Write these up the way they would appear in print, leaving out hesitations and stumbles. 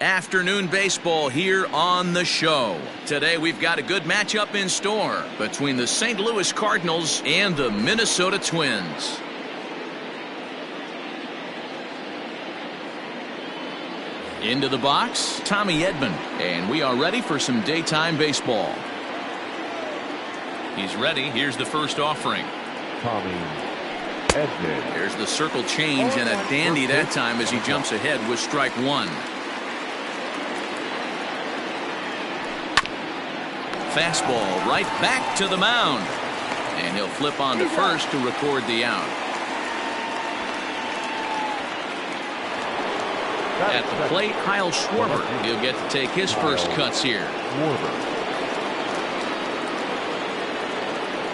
Afternoon baseball here on the show. Today we've got a good matchup in store between the St. Louis Cardinals and the Minnesota Twins. Into the box, Tommy Edman, and we are ready for some daytime baseball. He's ready. Here's the first offering. Tommy Edman. There's the circle change and a dandy that time as he jumps ahead with strike one. Fastball right back to the mound. And he'll flip on to first to record the out. At the plate, Kyle Schwarber. He'll get to take his first cuts here.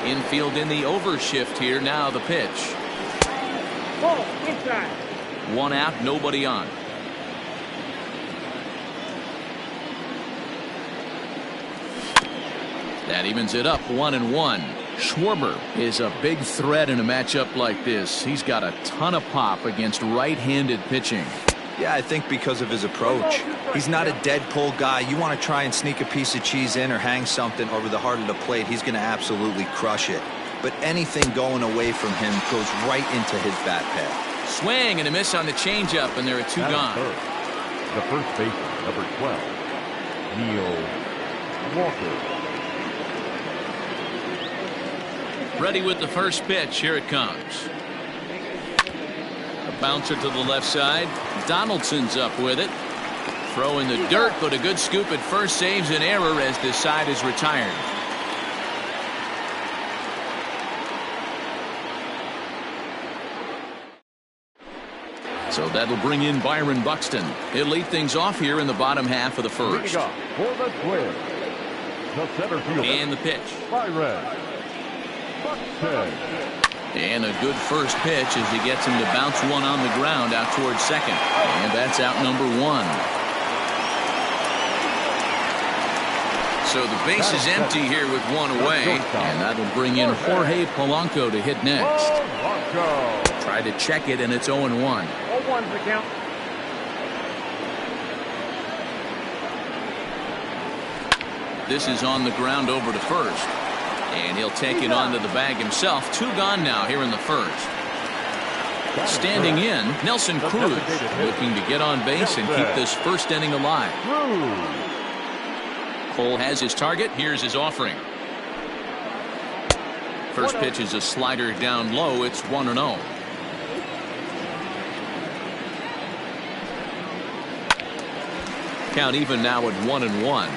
Infield in the overshift here. Now the pitch. One out, nobody on. That evens it up 1-1. Schwarber is a big threat in a matchup like this. He's got a ton of pop against right-handed pitching. Yeah, I think because of his approach. He's not a dead pull guy. You want to try and sneak a piece of cheese in or hang something over the heart of the plate, he's going to absolutely crush it. But anything going away from him goes right into his bat pad. Swing and a miss on the changeup, and there are two gone. The first baseman, number 12, Neil Walker. Ready with the first pitch. Here it comes. A bouncer to the left side. Donaldson's up with it. Throw in the dirt, but a good scoop at first saves an error as this side is retired. So that'll bring in Byron Buxton. He'll lead things off here in the bottom half of the first. For the Twins, the center fielder. And the pitch. Byron Buxton. And a good first pitch as he gets him to bounce one on the ground out towards second. And that's out number one. So the base is empty here with one away. And that'll bring in Jorge Polanco to hit next. Tried to check it, and it's 0-1. 0-1's the count. This is on the ground over to first. And he'll take it onto the bag himself. Two gone now here in the first. Standing in, Nelson Cruz looking to get on base and keep this first inning alive. Cole has his target. Here's his offering. First pitch is a slider down low. It's 1-0. Count even now at 1-1.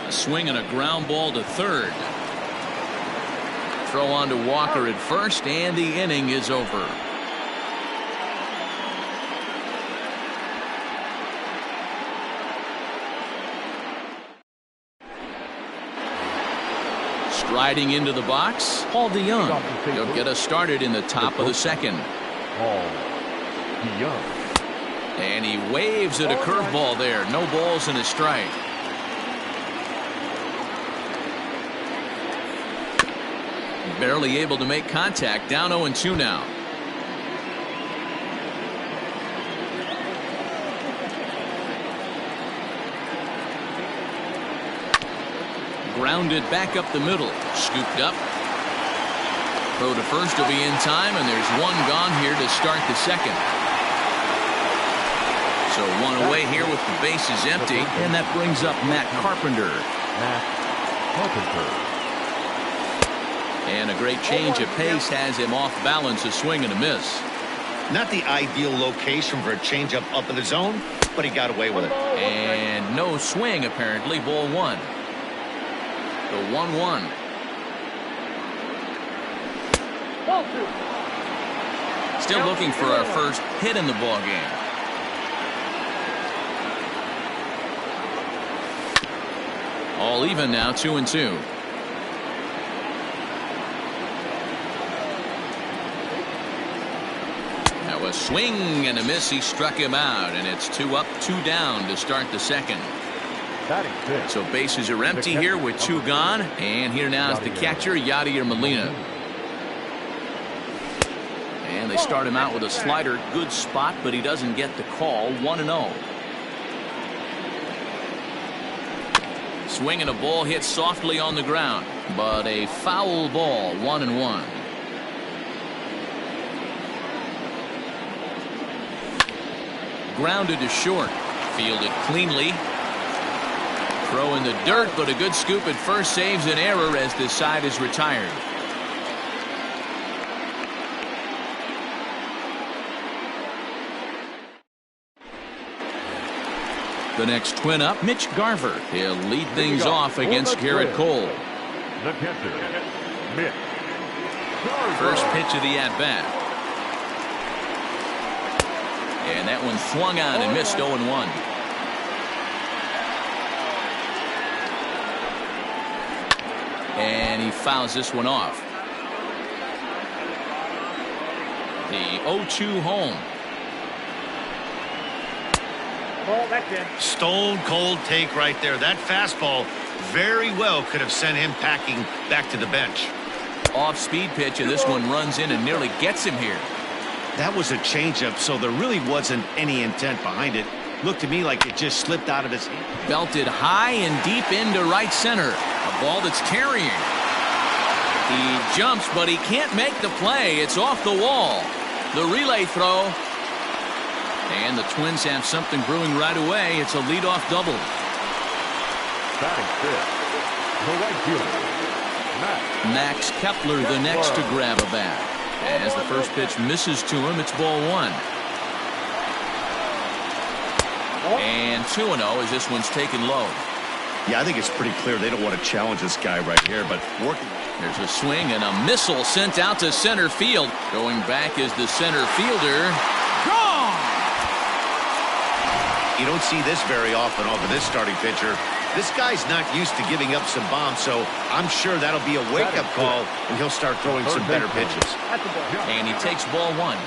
Swing and a ground ball to third. Throw on to Walker at first, and the inning is over. Striding into the box, Paul DeJong. He'll get us started in the top of the second. Paul DeJong. And he waves at a curveball there. No balls and a strike. Barely able to make contact. Down 0-2 now. Grounded back up the middle. Scooped up. Throw to first will be in time, and there's one gone here to start the second. So one away here with the bases empty, and that brings up Matt Carpenter. And a great change of pace has him off balance, a swing and a miss. Not the ideal location for a changeup up in the zone, but he got away with it. And no swing apparently. Ball one. The 1-1. Still looking for our first hit in the ball game. All even now, 2-2. Now a swing and a miss. He struck him out, and it's 2 up, 2 down to start the second. So bases are empty here with 2 gone, and here now is the catcher, Yadier Molina. they start him out with a slider. Good spot, but he doesn't get the call. 1-0. Swinging a ball hit softly on the ground, but a foul ball. 1-1. Grounded to short. Fielded cleanly. Throw in the dirt, but a good scoop at first saves an error as the side is retired. The next twin up, Mitch Garver. He'll lead things off against Garrett Cole. The catcher, Mitch Garver. First pitch of the at-bat. And that one swung on and missed. 0-1. And he fouls this one off. The 0-2 home. Stone cold take right there. That fastball very well could have sent him packing back to the bench. Off-speed pitch, and this one runs in and nearly gets him here. That was a changeup, so there really wasn't any intent behind it. Looked to me like it just slipped out of his hand. Belted high and deep into right center. A ball that's carrying. He jumps, but he can't make the play. It's off the wall. The relay throw. And the Twins have something brewing right away. It's a leadoff double. Batting fifth, the right fielder, Max Kepler, the next to grab a bat. As the first pitch misses to him, it's ball 1. And 2-0 as this one's taken low. Yeah, I think it's pretty clear they don't want to challenge this guy right here, but working. There's a swing and a missile sent out to center field. Going back is the center fielder. Gone! You don't see this very often off of this starting pitcher. This guy's not used to giving up some bombs, so I'm sure that'll be a wake-up call, and he'll start throwing some better pitches. And he takes ball 1. A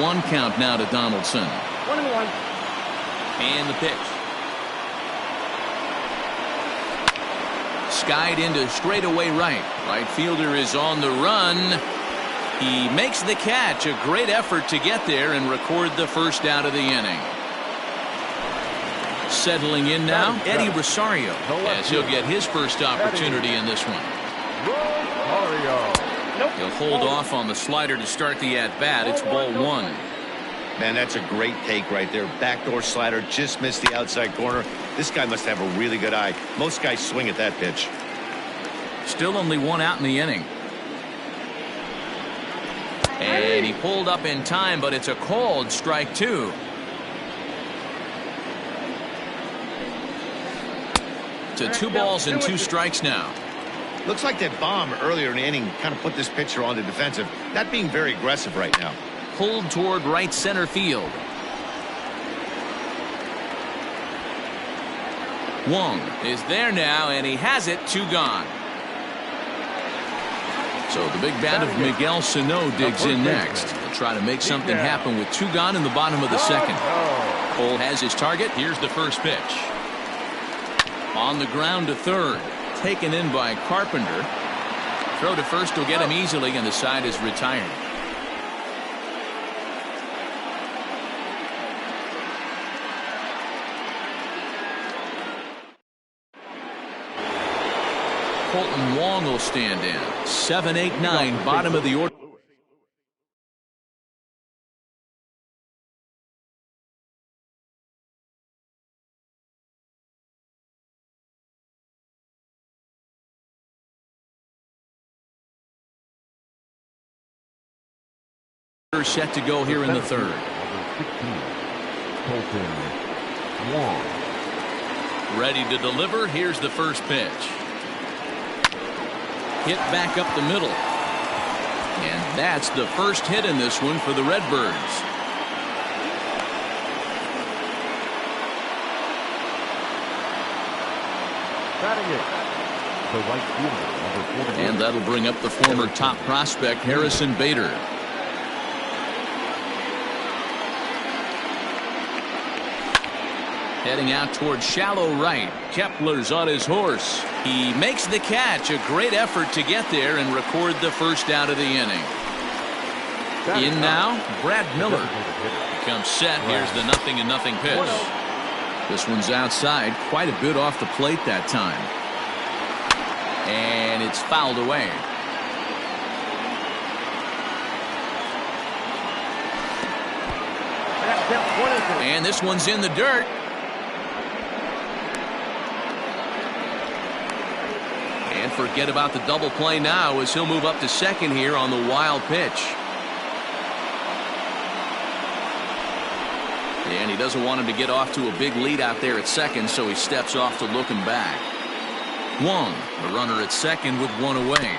1-1 count now to Donaldson. 1-1. And the pitch. Skied into straightaway right. Right fielder is on the run. He makes the catch. A great effort to get there and record the first out of the inning. Settling in now, Eddie Rosario, as he'll get his first opportunity in this one. He'll hold off on the slider to start the at-bat. It's ball 1. Man, that's a great take right there. Backdoor slider just missed the outside corner. This guy must have a really good eye. Most guys swing at that pitch. Still only one out in the inning. And he pulled up in time, but it's a called strike 2. To 2 balls and 2 strikes now. Looks like that bomb earlier in the inning kind of put this pitcher on the defensive. Not being very aggressive right now. Pulled toward right center field. Wong is there now, and he has it. 2 gone. So the big bat of Miguel Sano digs in next to try to make something happen with 2 gone in the bottom of the second. Cole has his target. Here's the first pitch. On the ground to third. Taken in by Carpenter. Throw to first will get him easily, and the side is retired. Colton Wong will stand in. 7, 8, 9, bottom of the order. Set to go here in the third. Colton Wong. Ready to deliver. Here's the first pitch. Hit back up the middle. And that's the first hit in this one for the Redbirds. Batting it, the right fielder, number 48. And that'll bring up the former top prospect, Harrison Bader. Heading out towards shallow right. Kepler's on his horse. He makes the catch. A great effort to get there and record the first out of the inning. In now, Brad Miller. Comes set. Here's the 0-0 pitch. This one's outside, quite a bit off the plate that time. And it's fouled away. And this one's in the dirt. And forget about the double play now as he'll move up to second here on the wild pitch. And he doesn't want him to get off to a big lead out there at second, so he steps off to look him back. Wong, the runner at second with one away.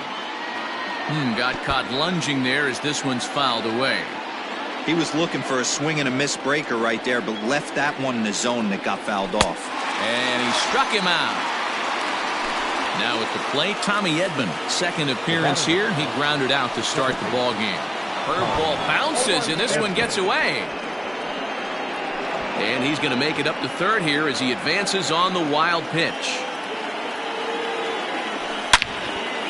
Got caught lunging there as this one's fouled away. He was looking for a swing and a miss breaker right there, but left that one in the zone that got fouled off. And he struck him out. Now at the plate, Tommy Edman. Second appearance here. He grounded out to start the ball game. Curveball bounces, and this one gets away. And he's going to make it up to third here as he advances on the wild pitch.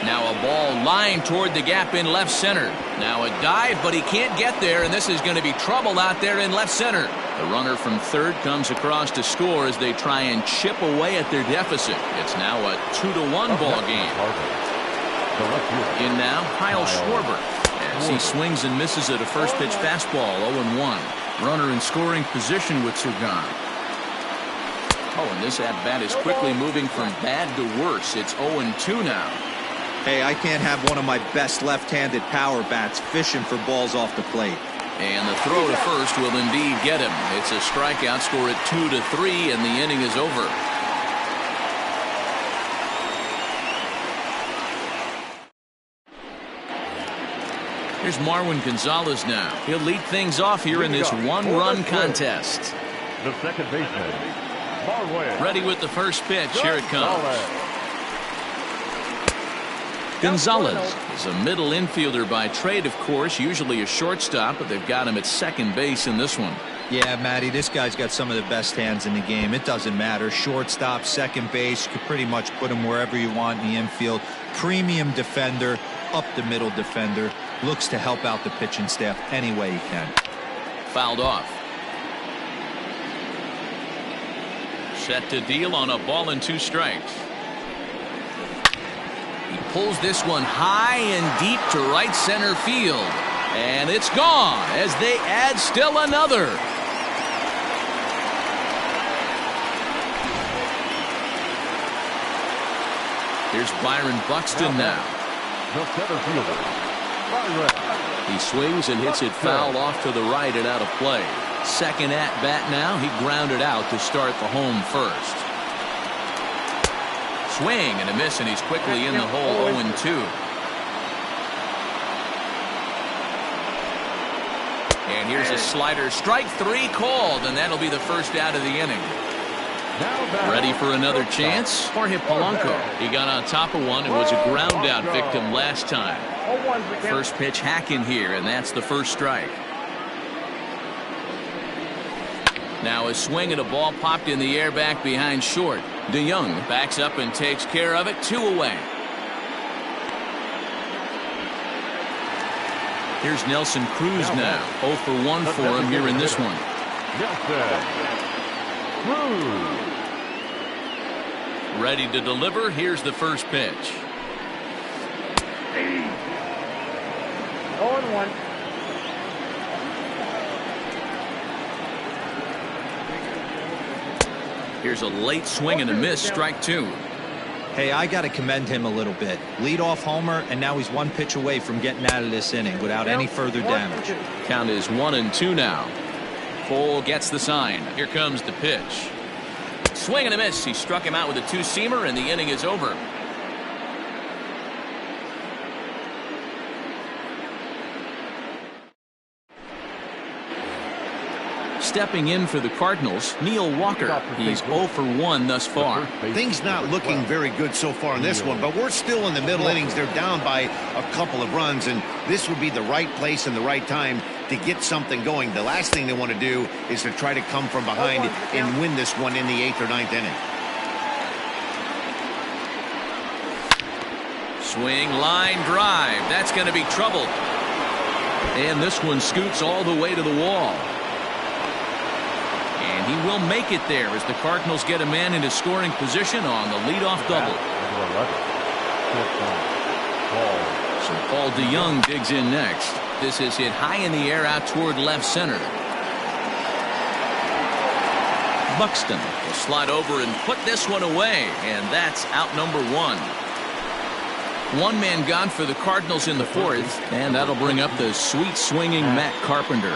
Now a ball lined toward the gap in left center. Now a dive, but he can't get there, and this is going to be trouble out there in left center. The runner from third comes across to score as they try and chip away at their deficit. It's now a 2-1 ball game. In now, Kyle Schwarber as he swings and misses at a first pitch fastball. 0-1. Runner in scoring position with Surgan. Oh, and this at-bat is quickly moving from bad to worse. It's 0-2 now. Hey, I can't have one of my best left-handed power bats fishing for balls off the plate. And the throw to first will indeed get him. It's a strikeout, score at 2-3, and the inning is over. Here's Marwin Gonzalez now. He'll lead things off here in this one-run contest. The second baseman, Marwin. Ready with the first pitch. Here it comes. Gonzalez is a middle infielder by trade, of course, usually a shortstop, but they've got him at second base in this one. Yeah, Matty, this guy's got some of the best hands in the game. It doesn't matter. Shortstop, second base, you could pretty much put him wherever you want in the infield. Premium defender, up the middle defender. Looks to help out the pitching staff any way he can. Fouled off. Set to deal on a ball and 2 strikes. He pulls this one high and deep to right center field. And it's gone as they add still another. Here's Byron Buxton now. The center fielder, Byron. He swings and hits it foul off to the right and out of play. Second at bat now. He grounded out to start the home first. Swing and a miss, and he's quickly in the hole. 0-2. And here's a slider. Strike 3 called, and that'll be the first out of the inning. Ready for another chance? Jorge Polanco. He got on top of one and was a ground out victim last time. First pitch hacking here, and that's the first strike. Now a swing and a ball popped in the air back behind short. DeYoung backs up and takes care of it. 2 away. Here's Nelson Cruz now. 0 for 1 for him here in this one. Ready to deliver. Here's the first pitch. 0-1. Here's a late swing and a miss. Strike 2. Hey, I got to commend him a little bit. Leadoff homer, and now he's 1 pitch away from getting out of this inning without any further damage. Count is 1-2 now. Cole gets the sign. Here comes the pitch. Swing and a miss. He struck him out with a 2-seamer, and the inning is over. Stepping in for the Cardinals, Neil Walker. He's 0 for 1 thus far. Things not looking very good so far in this one, but we're still in the middle innings. They're down by a couple of runs, and this would be the right place and the right time to get something going. The last thing they want to do is to try to come from behind and win this one in the 8th or 9th inning. Swing, line drive. That's going to be trouble. And this one scoots all the way to the wall. And he will make it there as the Cardinals get a man into scoring position on the leadoff double. So Paul DeJong digs in next. This is hit high in the air out toward left center. Buxton will slide over and put this one away, and that's out number 1. One man gone for the Cardinals in the 4th, and that'll bring up the sweet swinging Matt Carpenter.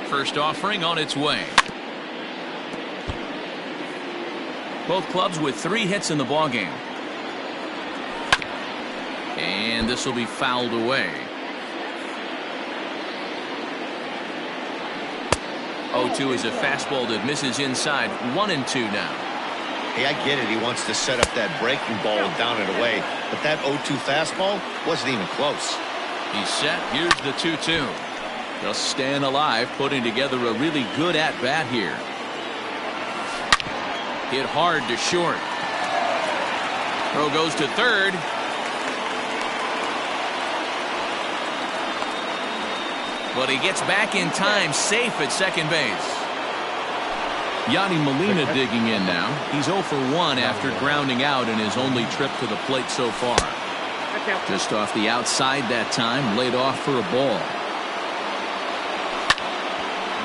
First offering on its way. Both clubs with 3 hits in the ballgame. And this will be fouled away. 0-2 is a fastball that misses inside. 1-2 now. Hey, I get it. He wants to set up that breaking ball down and away. But that 0-2 fastball wasn't even close. He's set. Here's the 2-2. Just staying alive, putting together a really good at-bat here. Hit hard to short. Throw goes to third. But he gets back in time, safe at second base. Yadi Molina digging in now. He's 0 for 1 after grounding out in his only trip to the plate so far. Just off the outside that time, laid off for a ball.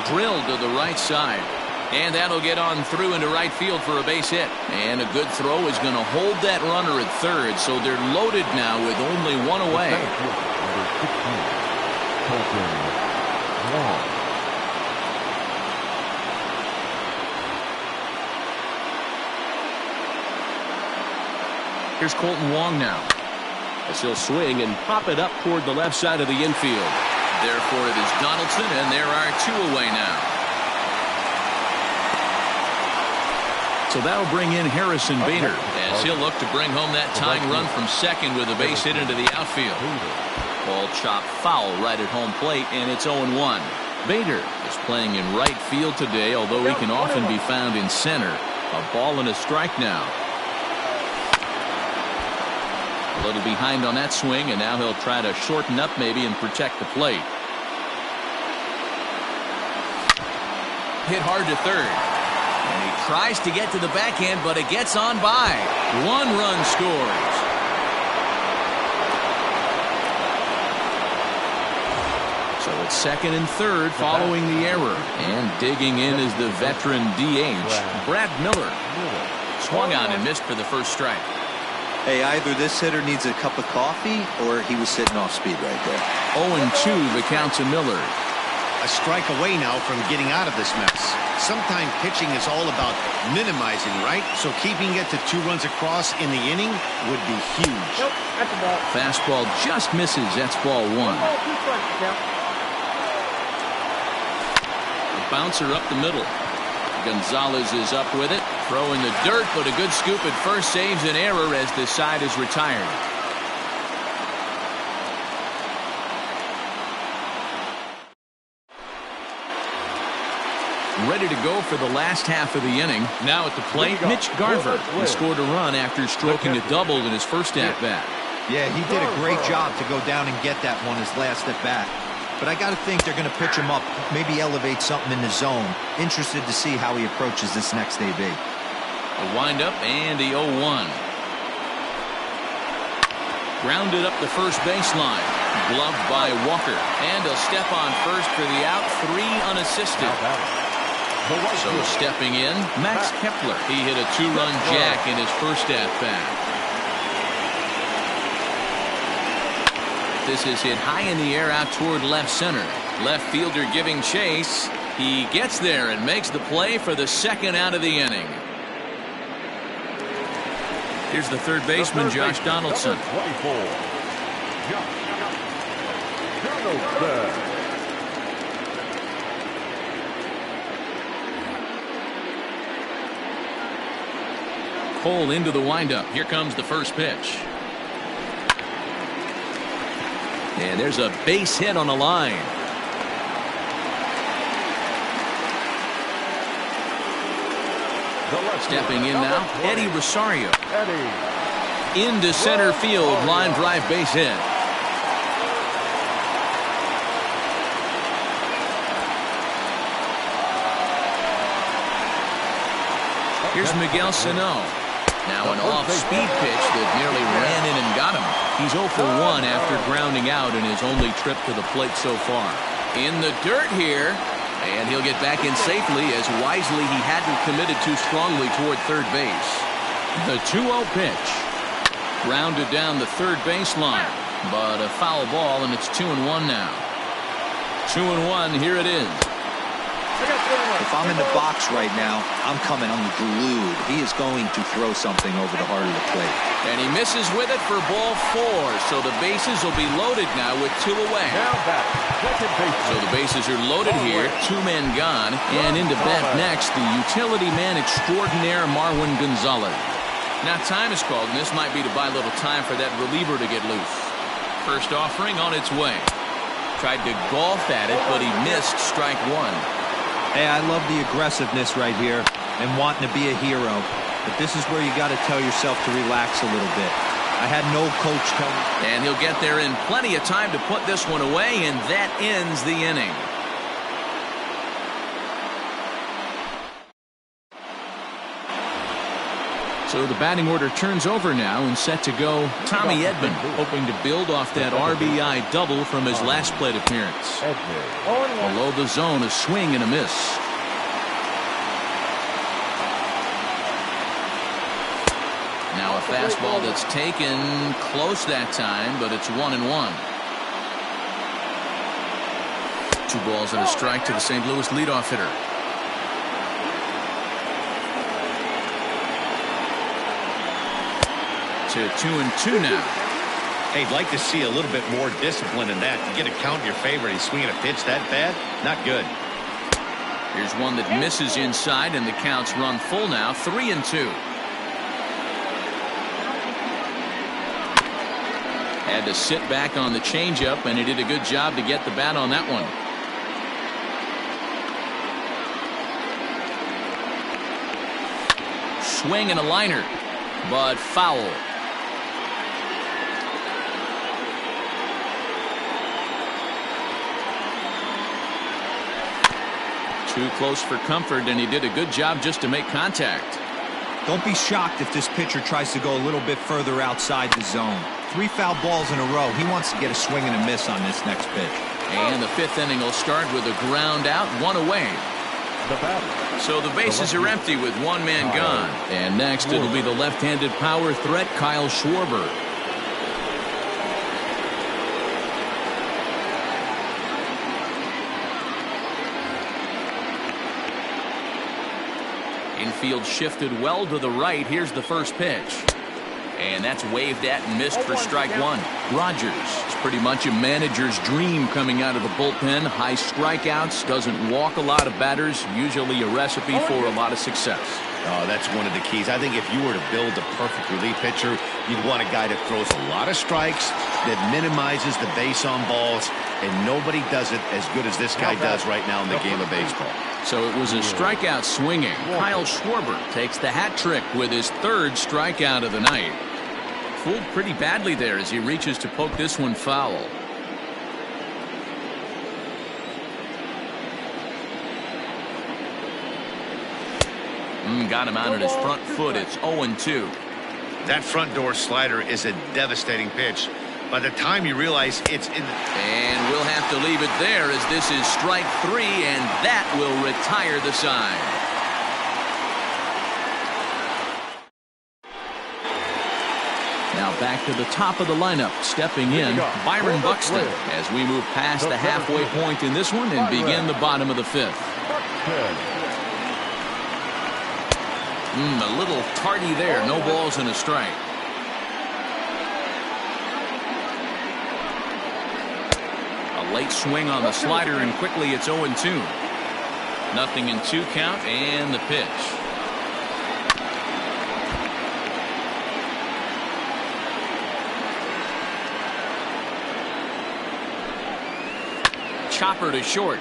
Drilled to the right side. And that'll get on through into right field for a base hit. And a good throw is going to hold that runner at third. So they're loaded now with only 1 away. Here's Colton Wong now. As he'll swing and pop it up toward the left side of the infield. Therefore it is Donaldson, and there are 2 away now. So that'll bring in Harrison Bader as he'll look to bring home that tying run from second with a base hit into the outfield. Ball chopped foul right at home plate, and it's 0-1. Bader is playing in right field today, although he can often be found in center. A ball and a strike now. A little behind on that swing, and now he'll try to shorten up maybe and protect the plate. Hit hard to third. And he tries to get to the backhand, but it gets on by. 1 run scores. So it's second and third following the error. And digging in is the veteran DH, Brad Miller. Swung on and missed for the first strike. Hey, either this hitter needs a cup of coffee or he was sitting off speed right there. 0-2 the count to Miller. A strike away now from getting out of this mess. Sometimes pitching is all about minimizing, right? So keeping it to 2 runs across in the inning would be huge. Nope, that's a ball. Fastball just misses. That's ball 1. The bouncer up the middle. Gonzalez is up with it. Throw in the dirt, but a good scoop at first saves an error as the side is retired. Ready to go for the last half of the inning. Now at the plate, Mitch Garver. He scored a run after stroking a double in his first at-bat. Yeah, he did a great job to go down and get that one his last at-bat. But I got to think they're going to pitch him up, maybe elevate something in the zone. Interested to see how he approaches this next AB. A windup and the 0-1. Grounded up the first baseline. Gloved by Walker. And a step on first for the out. 3 unassisted. So stepping in, Max Kepler. He hit a 2-run jack in his first at-bat. This is hit high in the air out toward left center. Left fielder giving chase. He gets there and makes the play for the second out of the inning. Here's the third baseman, Josh Donaldson. Cole into the windup. Here comes the first pitch. And there's a base hit on the line. Stepping in now, Eddie Rosario. Into center field, line drive base hit. Here's Miguel Sano. Now an off-speed pitch that nearly ran in and got him. He's 0 for 1 after grounding out in his only trip to the plate so far. In the dirt here, and he'll get back in safely as wisely he hadn't committed too strongly toward third base. The 2-0 pitch. Grounded down the third baseline, but a foul ball, and it's 2-1 now. 2-1, here it is. If I'm in the box right now, I'm coming unglued. He is going to throw something over the heart of the plate. And he misses with it for ball 4. So the bases will be loaded now with 2 away. So the bases are loaded here. 2 men gone. And into bat next, the utility man extraordinaire, Marwin Gonzalez. Now time is called, and this might be to buy a little time for that reliever to get loose. First offering on its way. Tried to golf at it, but he missed strike 1. Hey, I love the aggressiveness right here and wanting to be a hero. But this is where you got to tell yourself to relax a little bit. I had no coach tell me. And he'll get there in plenty of time to put this one away, and that ends the inning. So the batting order turns over now and set to go Tommy Edman, hoping to build off that RBI double from his last plate appearance. Below the zone, a swing and a miss. Now a fastball that's taken close that time, but it's 1-1. 2 balls and a strike to the St. Louis leadoff hitter. To 2-2 now. Hey, I'd like to see a little bit more discipline in that. To get a count in your favor, and he's swinging a pitch that bad? Not good. Here's one that misses inside, and the counts run full now. 3-2. Had to sit back on the changeup, and he did a good job to get the bat on that one. Swing and a liner, but foul. Too close for comfort, and he did a good job just to make contact. Don't be shocked if this pitcher tries to go a little bit further outside the zone. 3 foul balls in a row. He wants to get a swing and a miss on this next pitch. And the 5th inning will start with a ground out, 1 away. So the bases are empty with 1 man gone. And next it'll be the left-handed power threat, Kyle Schwarber. Infield shifted well to the right. Here's the first pitch. And that's waved at and missed for strike 1. Rogers is pretty much a manager's dream coming out of the bullpen. High strikeouts, doesn't walk a lot of batters, usually a recipe for a lot of success. Oh, that's one of the keys. I think if you were to build a perfect relief pitcher, you'd want a guy that throws a lot of strikes, that minimizes the base on balls, and nobody does it as good as this guy does right now in the game of baseball. So it was a strikeout swinging. Kyle Schwarber takes the hat trick with his 3rd strikeout of the night. Fooled pretty badly there as he reaches to poke this one foul. Got him out on his front foot. It's 0-2. That front door slider is a devastating pitch. By the time you realize it's in the... And we'll have to leave it there as this is strike 3, and that will retire the side. Now back to the top of the lineup. Stepping in, Byron Buxton, as we move past the halfway point in this one and begin the bottom of the 5th. A little tardy there. No balls and a strike. A late swing on the slider, and quickly it's 0-2. Nothing in 2 count, and the pitch. chopper to short.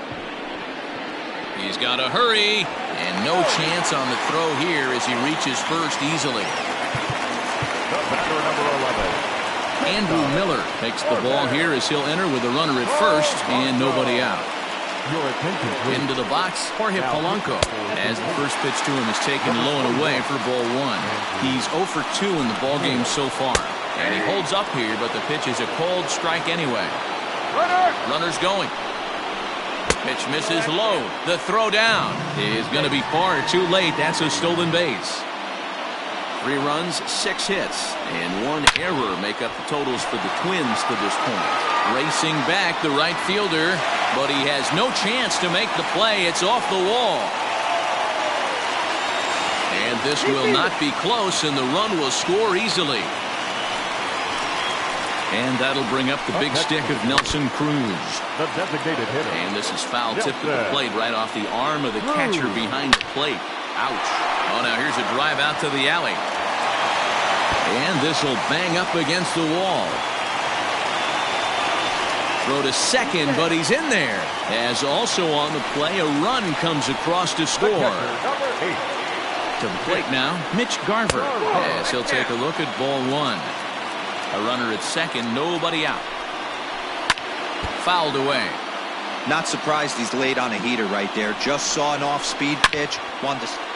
He's got to hurry, and no chance on the throw here as he reaches first easily. The batter, number 11. Andrew Miller takes the ball here as he'll enter with a runner at first and nobody out. Your attention, please. Into the box, Jorge Polanco, as the first pitch to him is taken low and away for ball one. He's 0 for 2 in the ball game so far, and he holds up here, but the pitch is a cold strike anyway. Runner's going. Pitch misses low. The throw down is going to be far too late. That's a stolen base. 3 runs, 6 hits, and 1 error make up the totals for the Twins to this point. Racing back the right fielder, but he has no chance to make the play. It's off the wall. And this will not be close, and the run will score easily. And that'll bring up the big stick of Nelson Cruz. The designated hitter. And this is foul tipped to the plate right off the arm of the catcher behind the plate. Ouch. Oh, now here's a drive out to the alley. And this will bang up against the wall. Throw to second, but he's in there. As also on the play, a run comes across to score. To the plate now, Mitch Garver. As he'll take a look at ball one. A runner at second, nobody out. Fouled away. Not surprised he's laid on a heater right there. Just saw an off-speed pitch.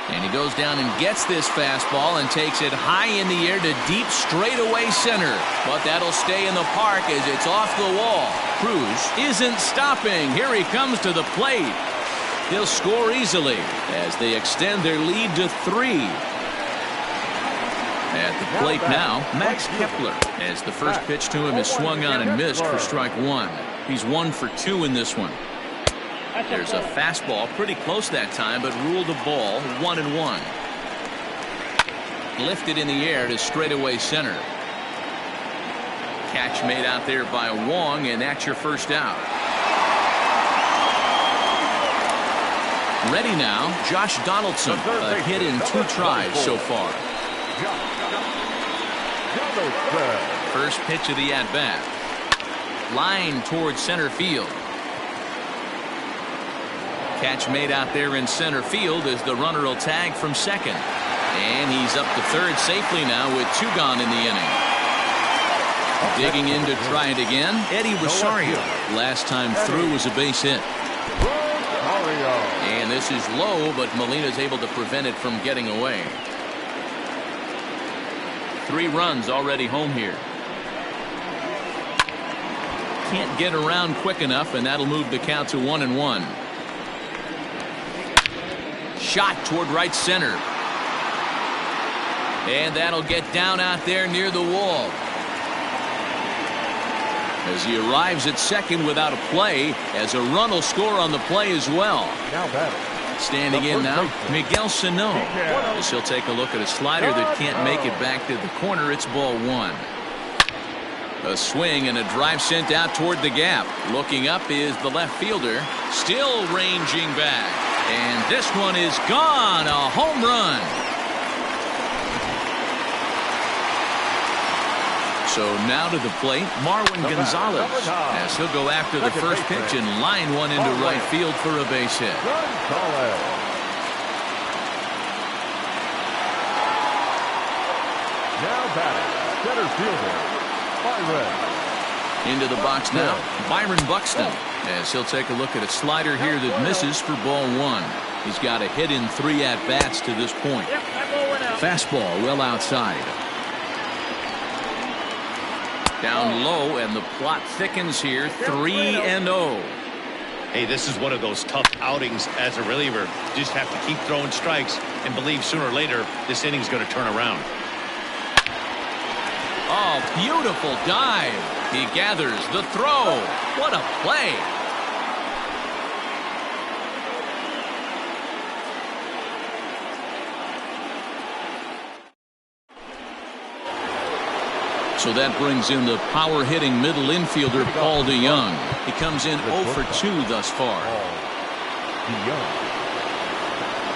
And he goes down and gets this fastball and takes it high in the air to deep straightaway center. But that'll stay in the park as it's off the wall. Cruz isn't stopping. Here he comes to the plate. He'll score easily as they extend their lead to 3. At the plate now, Max Kepler, as the first pitch to him is swung on and missed for strike 1. He's 1 for 2 in this one. There's a fastball pretty close that time, but ruled a ball 1-1. Lifted in the air to straightaway center. Catch made out there by Wong, and that's your first out. Ready now, Josh Donaldson, a hit in 2 tries so far. First pitch of the at-bat. Line towards center field. Catch made out there in center field as the runner will tag from second. And he's up to third safely now with 2 gone in the inning. Digging in to try it again, Eddie Rosario. Last time through was a base hit. And this is low, but Molina's able to prevent it from getting away. 3 runs already home here. Can't get around quick enough, and that'll move the count to 1-1. Shot toward right center. And that'll get down out there near the wall. As he arrives at second without a play, as a run will score on the play as well. Standing in now, Miguel Sano. As he'll take a look at a slider that can't make it back to the corner. It's ball 1. A swing and a drive sent out toward the gap. Looking up is the left fielder, still ranging back. And this one is gone. A home run. So now to the plate, Marwin Gonzalez, as he'll go after the first pitch and line one into right field for a base hit. Now batting, center fielder, Byron. Into the box now, Byron Buxton, as he'll take a look at a slider here that misses for ball 1. He's got a hit in 3 at-bats to this point. Fastball well outside. Down low, and the plot thickens here, 3-0. Hey, this is one of those tough outings as a reliever. You just have to keep throwing strikes and believe sooner or later this inning's going to turn around. Oh, beautiful dive. He gathers the throw. What a play. So that brings in the power hitting middle infielder Paul DeYoung. He comes in 0 for 2 thus far.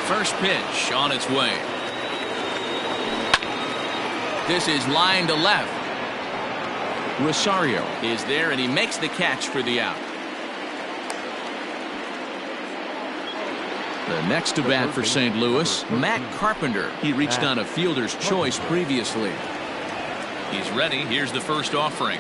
First pitch on its way. This is line to left. Rosario is there, and he makes the catch for the out. The next to bat for St. Louis, Matt Carpenter. He reached on a fielder's choice previously. He's ready. Here's the first offering.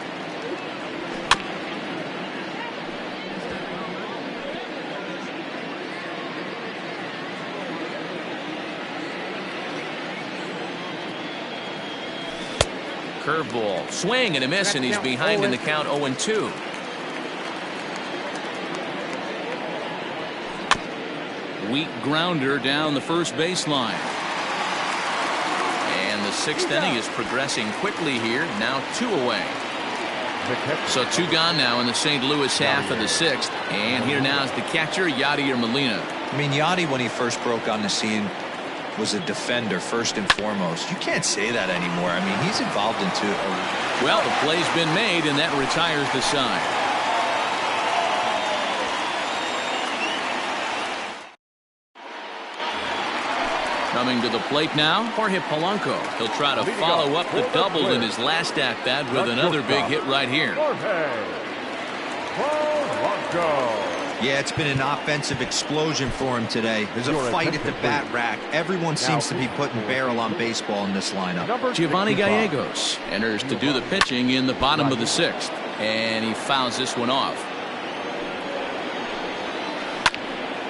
Curveball, swing and a miss, and he's behind in the count 0-2. Weak grounder down the first baseline. And the sixth inning is progressing quickly here. Now 2 away. So 2 gone now in the St. Louis half of the sixth. And here now is the catcher, Yadier Molina. I mean, Yadi, when he first broke on the scene, was a defender first and foremost. You can't say that anymore. I mean, he's involved in two. Well, the play's been made, and that retires the side. Coming to the plate now, Jorge Polanco. He'll try to follow up the double in his last at-bat with another big hit right here. Yeah, it's been an offensive explosion for him today. There's a fight at the bat rack. Everyone seems to be putting barrel on baseball in this lineup. Giovanni Gallegos enters to do the pitching in the bottom of the sixth. And he fouls this one off.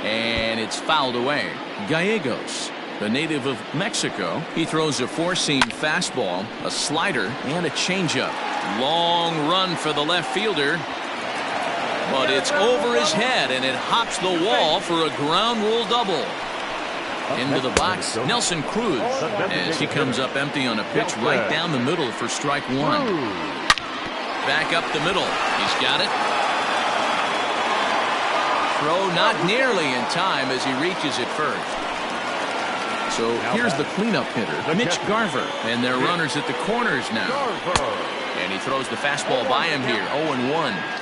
And it's fouled away. Gallegos, the native of Mexico, he throws a four-seam fastball, a slider, and a changeup. Long run for the left fielder. But it's over his head, and it hops the wall for a ground rule double. Into the box, Nelson Cruz, as he comes up empty on a pitch right down the middle for strike one. Back up the middle. He's got it. Throw not nearly in time as he reaches it first. So here's the cleanup hitter, Mitch Garver, and their runners at the corners now. And he throws the fastball by him here, 0-1.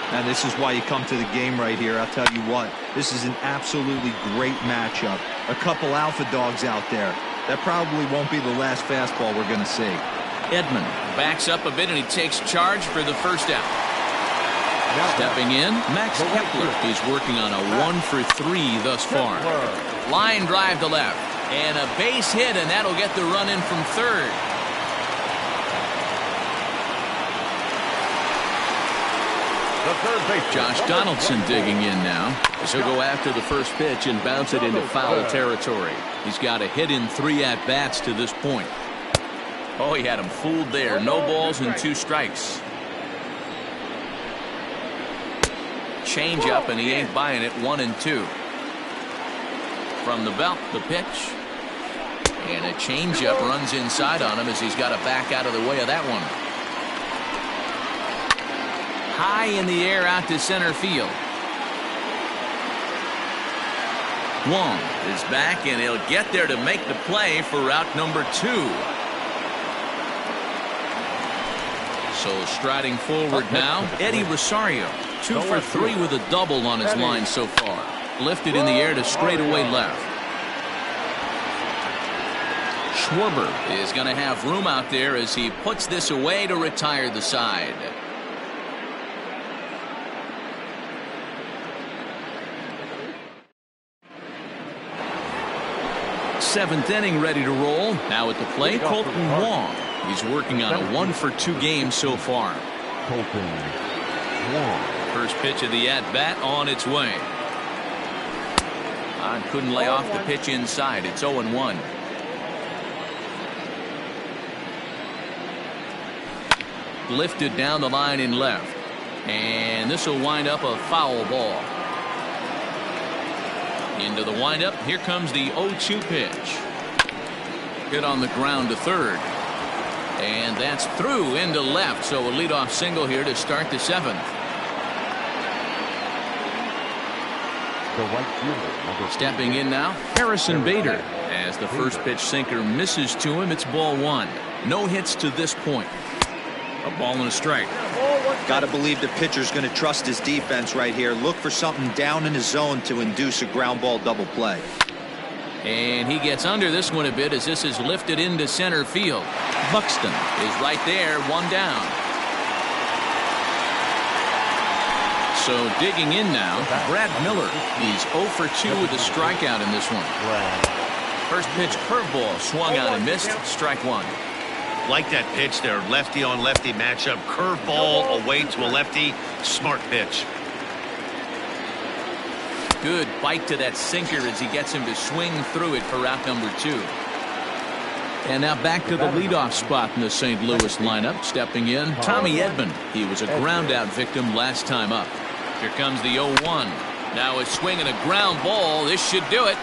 And this is why you come to the game right here. I'll tell you what, this is an absolutely great matchup. A couple alpha dogs out there. That probably won't be the last fastball we're going to see. Edman backs up a bit, and he takes charge for the first out. Stepping in, Max Kepler. He's working on a 1-for-3 thus far. Line drive to left. And a base hit, and that'll get the run in from third. Josh Donaldson digging in now. He'll go after the first pitch and bounce it into foul territory. He's got a hit in 3 at-bats to this point. Oh, he had him fooled there. No balls and 2 strikes. Change up, and he ain't buying it. 1-2. From the belt, the pitch. And a changeup runs inside on him as he's got to back out of the way of that one. High in the air out to center field. Wong is back, and he'll get there to make the play for route number 2. So striding forward now, Eddie Rosario. 2 for 3 with a double on his line so far. Lifted in the air to straightaway left. Schwarber is going to have room out there as he puts this away to retire the side. Seventh inning ready to roll. Now at the plate, Colton Wong. He's working on a 1-for-2 game so far. Colton Wong. First pitch of the at-bat on its way. Couldn't lay off the pitch inside. It's 0-1. Lifted down the line in left. And this will wind up a foul ball. Into the windup. Here comes the 0-2 pitch. Hit on the ground to third. And that's through into left. So a leadoff single here to start the 7th. The right fielder, Stepping in now, Harrison Bader. As the first pitch sinker misses to him, it's ball 1. No hits to this point. A ball and a strike. Got to believe the pitcher's going to trust his defense right here. Look for something down in his zone to induce a ground ball double play. And he gets under this one a bit as this is lifted into center field. Buxton is right there, 1 down. So digging in now, Brad Miller. He's 0 for 2 with a strikeout in this one. First pitch curveball swung on and missed. Strike one. Like that pitch there, lefty on lefty matchup, curveball away to a lefty, smart pitch. Good bite to that sinker as he gets him to swing through it for out number 2. And now back to the leadoff spot in the St. Louis lineup. Stepping in, Tommy Edman. He was a ground out victim last time up. Here comes the 0-1. Now a swing and a ground ball. This should do it.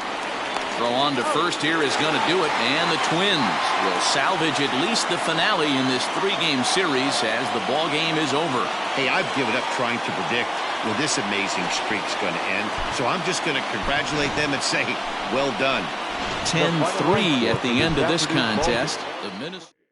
Throw on to first here is going to do it, and the Twins will salvage at least the finale in this 3-game series as the ball game is over. Hey, I've given up trying to predict when this amazing streak's going to end, so I'm just going to congratulate them and say, well done. 10-3 at the end of this contest. The Minnesota